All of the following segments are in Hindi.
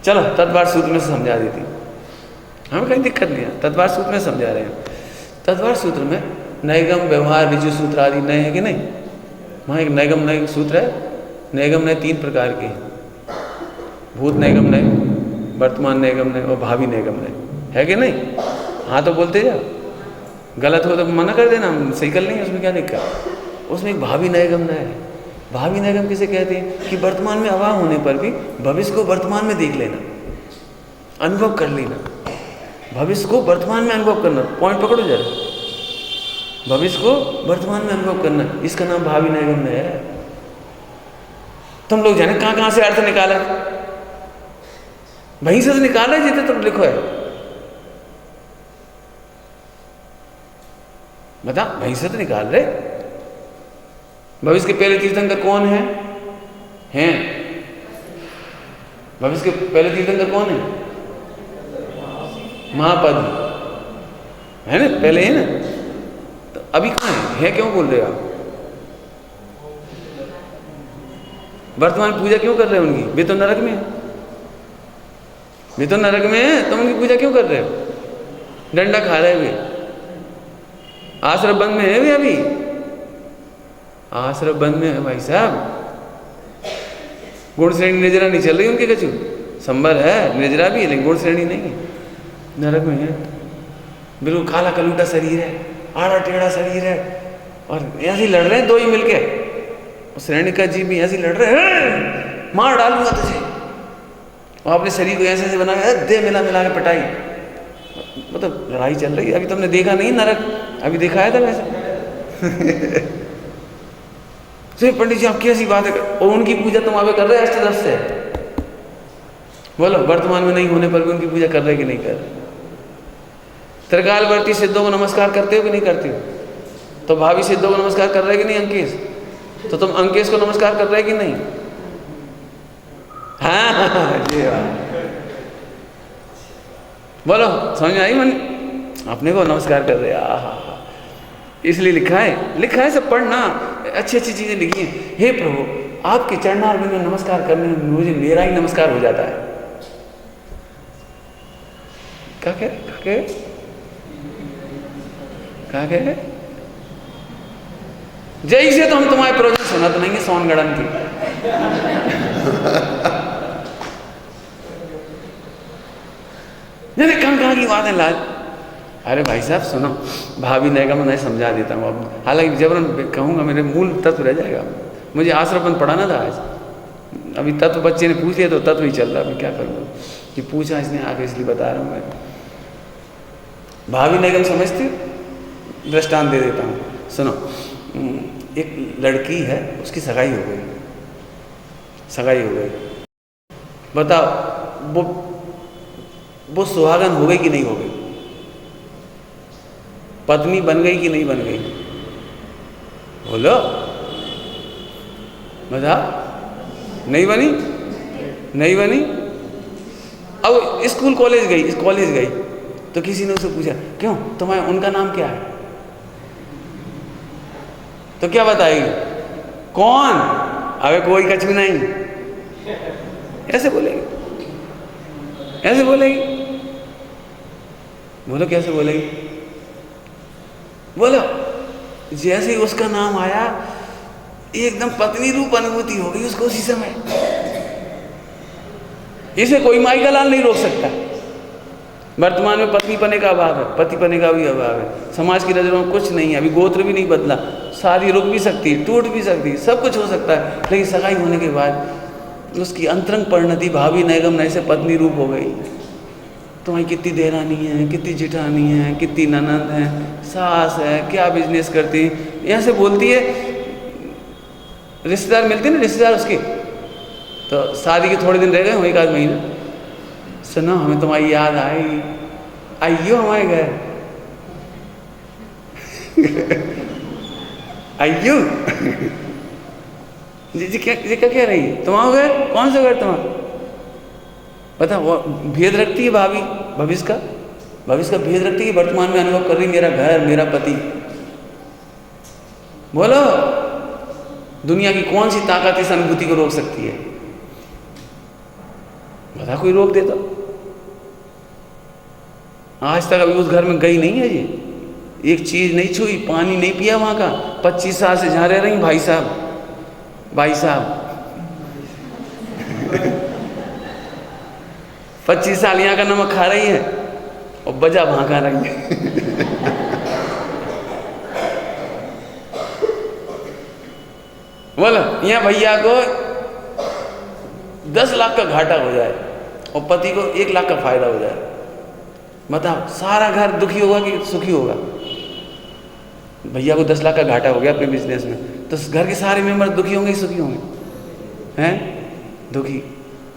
चलो तत्वार्थ सूत्र में समझा देती, हमें कहीं दिक्कत नहीं है, तत्वार्थ सूत्र में समझा रहे हैं। तत्वार्थ सूत्र में नैगम व्यवहार ऋजु सूत्र आदि नए है कि नहीं? वहाँ एक नैगम नए सूत्र है। नैगम नए 3 प्रकार के हैं, भूत नैगम नए, वर्तमान नैगम नए और भावी नैगम नए, है कि नहीं? हाँ तो बोलते जाओ, गलत हो तो मना कर देना, हम सही कर लेंगे, उसमें क्या दिक्कत। उसमें एक भावी नैगम नए है। भावी नैगम किसे कहते हैं? कि वर्तमान में अभाव होने पर भी भविष्य को वर्तमान में देख लेना, अनुभव कर लेना, भविष्य को वर्तमान में अनुभव करना। पॉइंट पकड़ो जरा, भविष्य को वर्तमान में अनुभव करना, इसका नाम भावी नैगम नए है। तुम लोग जाने कहाँ कहाँ से अर्थ निकाला, वहीं से निकाला जितने तुम लिखो है, बता, वहीं से तो निकाल रहे। भविष्य के पहले तीर्थंकर कौन है? हैं भविष्य के पहले तीर्थंकर कौन है? महापद है ना, पहले है ना। तो अभी कहाँ है क्यों बोल रहे हो आप? वर्तमान पूजा क्यों कर रहे हो उनकी? वे तो नरक में है, वे तो नरक में है, तुम उनकी पूजा क्यों कर रहे हो? डंडा खा रहे वे, आश्रम बंद में है वे, अभी आश्रम बंद में है भाई साहब। गुण श्रेणी निर्जरा नहीं चल रही उनके, कछु संबर है, निर्जरा भी है लेकिन गुण श्रेणी नहीं है, नरक में है। बिल्कुल काला कलूटा शरीर है, आड़ा टेढ़ा शरीर है, और ऐसे ही लड़ रहे हैं दो ही मिलके, श्रेणी का जीव भी ऐसे लड़ रहे हैं, मार डालूंगा तुझे, और अपने शरीर को ऐसे ऐसे बना के दे मिला मिला के पिटाई, मतलब लड़ाई चल रही है। अभी तुमने देखा नहीं नरक, अभी दिखाया था वैसे। तो पंडित जी आप कैसी बात है, और उनकी पूजा तुम आगे कर रहे हैं अष्टदश से, बोलो वर्तमान में नहीं होने पर भी उनकी पूजा कर रहे कि नहीं कर रहे? त्रिकालवर्ती सिद्धों को नमस्कार करते हो कि नहीं करते हो? तो भावी सिद्धों को नमस्कार कर रहे कि नहीं अंकेश? तो तुम अंकेश को नमस्कार कर रहे कि नहीं? हाँ जी बोलो, समझ आई मन? अपने को नमस्कार कर रहे, आहा, इसलिए लिखा है सब पढ़ना, अच्छी अच्छी चीजें लिखी हैं। हे प्रभु आपके चरणार में नमस्कार करने में मुझे मेरा ही नमस्कार हो जाता है। क्या कह जय से तो हम तुम्हारे प्रोजेक्ट सुना तो नहीं है सोनगढ़न की। कहाँ की बात है लाल। अरे भाई साहब सुनो, भाभी नैगम मैं समझा देता हूँ अब, हालांकि जबरन कहूँगा मेरे मूल तत्व रह जाएगा। मुझे आश्रमपन पढ़ाना था आज, अभी तत्व बच्चे ने पूछ लिया तो तत्व ही चल रहा है, मैं क्या करूँगा कि पूछा इसने आगे, इसलिए बता रहा हूँ मैं। भाभी नैगम समझते, दृष्टांत दे देता हूँ सुनो। एक लड़की है, उसकी सगाई हो गई, बताओ वो सुहागन हो गई कि नहीं हो गई? पत्नी बन गई कि नहीं बन गई? बोलो, बताओ। नहीं बनी। अब स्कूल कॉलेज गई तो किसी ने उससे पूछा क्यों तुम्हारा उनका नाम क्या है? तो क्या बताएगी? कौन? अबे कोई कछ भी नहीं, ऐसे बोलेगी। बोलो कैसे बोलेगी? बोलो, जैसे ही उसका नाम आया एकदम पत्नी रूप अनुभूति हो गई उसको उसी समय। इसे कोई माई का लाल नहीं रोक सकता। वर्तमान में पत्नी पने का अभाव है, पति पने का भी अभाव है, समाज की नजरों में कुछ नहीं है, अभी गोत्र भी नहीं बदला, शादी रुक भी सकती है, टूट भी सकती है, सब कुछ हो सकता है, लेकिन सगाई होने के बाद उसकी अंतरंग परिणति भाभी नैगम नए से पत्नी रूप हो गई। तुम्हारी कितनी देरानी है, कितनी जिठानी है, कितनी ननद है, सास है, क्या बिजनेस करती है, यहाँ से बोलती है। रिश्तेदार मिलते ना, रिश्तेदार उसके, तो शादी के थोड़े दिन रह गए, एक आध महीना, सुनो हमें तुम्हारी याद आइयो हमारे घर। आइयो जी क्या कह रही है? तुम्हारा घर कौन सा घर तुम्हारा? पता वो भेद रखती है भाभी, भविष्य का भेद रखती है, वर्तमान में अनुभव कर रही मेरा घर, मेरा पति। बोलो, दुनिया की कौन सी ताकत इस अनुभूति को रोक सकती है? बता कोई रोक देता। आज तक अभी उस घर में गई नहीं है ये, एक चीज नहीं छुई, पानी नहीं पिया वहां का। 25 साल से जहां रह रही भाई साहब 25 साल यहाँ का नमक खा रही है और बजा वहां खा रही है। बोलो यहाँ भैया को 10 लाख का घाटा हो जाए और पति को 1 लाख का फायदा हो जाए, बताओ सारा घर दुखी होगा कि सुखी होगा? भैया को 10 लाख का घाटा हो गया अपने बिजनेस में, तो घर के सारे मेंबर दुखी होंगे कि सुखी होंगे? हैं? दुखी।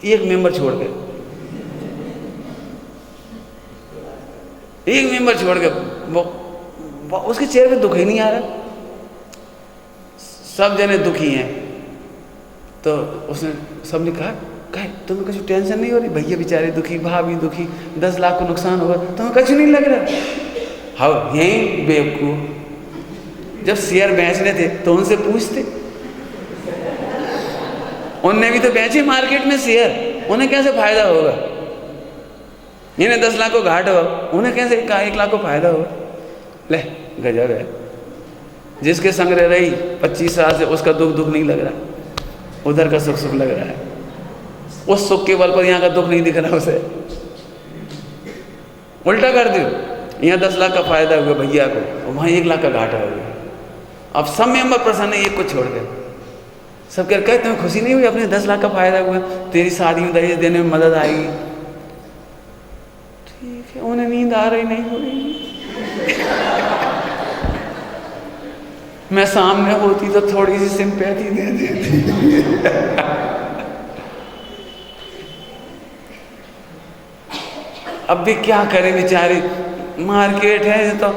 एक मेंबर छोड़ के, एक मेंबर छोड़ के वो उसके चेहरे पे दुख ही नहीं आ रहा, सब जने दुखी हैं। तो उसने सबने कहा तुम्हें कुछ टेंशन नहीं हो रही? भैया बेचारे दुखी, भाभी दुखी, 10 लाख को नुकसान होगा, तुम्हें कुछ नहीं लग रहा? हाँ यही बेवकूफ, जब शेयर बेचने थे तो उनसे पूछते, उनने भी तो बेचे मार्केट में शेयर, उन्हें कैसे फायदा होगा? इन्हें 10 लाख को घाट होगा, उन्हें कैसे 1 लाख को फायदा होगा? ले गजब है। जिसके संग रह रही 25 साल से उसका दुख नहीं लग रहा, उधर का सुख लग रहा है। उस सुख के बल पर यहाँ का दुख नहीं दिख रहा उसे। उल्टा कर दो, यहाँ 10 लाख का फायदा हुआ भैया को और वहाँ 1 लाख का घाटा हो गया। अब सब मेंबर प्रसन्न है, एक को छोड़ कर। सब कहते तुम्हें खुशी नहीं हुई? अपने 10 लाख का फायदा हुआ, तेरी शादी में दहेज देने में मदद आएगी। ठीक है, उन्हें नींद आ रही नहीं हो रही। मैं सामने होती तो थोड़ी सी सिंपैथी दे देती। अब भी क्या करें बेचारे, मार्केट है तो।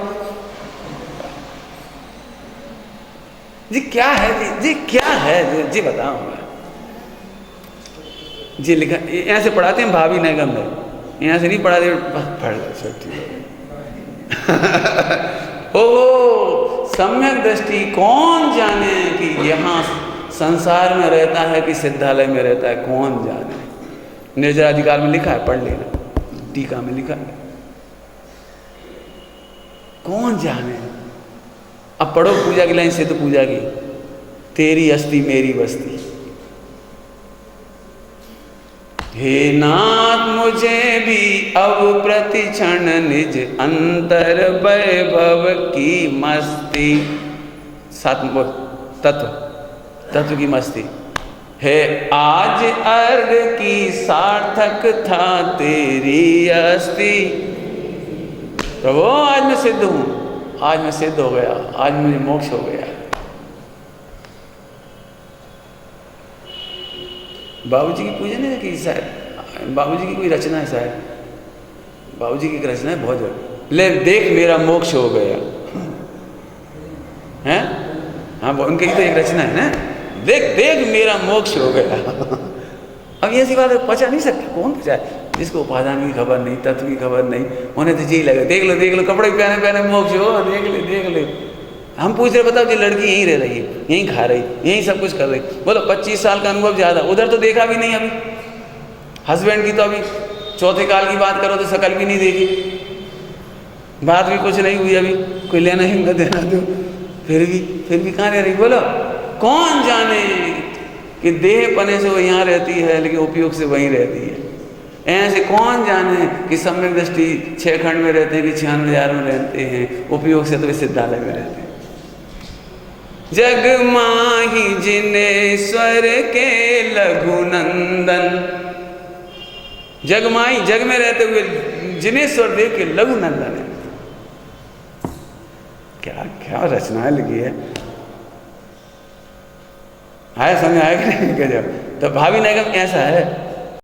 जी क्या है जी क्या है जी बताओ। जी लिखा यहाँ से पढ़ाते हैं भाभी नगम में, यहाँ से नहीं पढ़ाते, पढ़ ओ सम्यक दृष्टि, कौन जाने कि यहाँ संसार में रहता है कि सिद्धालय में रहता है, कौन जाने। निर्जराधिकार में लिखा है, पढ़ लेना, टीका में लिखा है, कौन जाने। अब पढ़ो पूजा की लाइन, सिद्ध पूजा की, तेरी अस्थि मेरी बस्ती। हे नाथ मुझे भी अब प्रति क्षण निज अंतर वैभव की मस्ती। सातवां तत्व की मस्ती है। आज अर्घ की सार्थक था तेरी अस्थि। प्रभु आज मैं सिद्ध हूँ, आज मैं सिद्ध हो गया, आज मुझे मोक्ष हो गया। बाबूजी की पूजा नहीं है कि शायद बाबूजी की कोई रचना है, शायद बाबूजी की रचना है बहुत ज़्यादा। ले देख मेरा मोक्ष हो गया है। हाँ उनकी तो एक रचना है ना, देख मेरा मोक्ष हो गया। अब ऐसी बात पचा नहीं सकता, कौन पचाए? जिसको उपादान की खबर नहीं, तत्व की खबर नहीं, उन्हें तो जी लगे देख लो कपड़े पहने मोक्ष हो, देख ले। हम पूछ रहे बताओ, जी लड़की यहीं रह रही है, यहीं खा रही, यहीं सब कुछ कर रही, बोलो 25 साल का अनुभव ज़्यादा, उधर तो देखा भी नहीं अभी। हस्बैंड की तो अभी चौथे काल की बात करो तो शकल भी नहीं देखी, बात भी कुछ नहीं हुई अभी, कोई लेना ही न देना दो, फिर भी कहाँ रह रही? बोलो कौन जाने कि देह पने से वो यहाँ रहती है लेकिन उपयोग से वहीं रहती है। ऐसे कौन जाने कि सम्यक दृष्टि 6 खंड में रहते हैं कि 96,000 में रहते हैं, उपयोग से तो वे सिद्धालय में रहते हैं। जग माही जिनेश्वर के लघुनंदन, जग माही जग में रहते हुए जिनेश्वर देव के लघुनंदन है। क्या रचनाएं लिखी है, आया समझ आया कि नहीं? गजब। तो भावी नगम ऐसा है।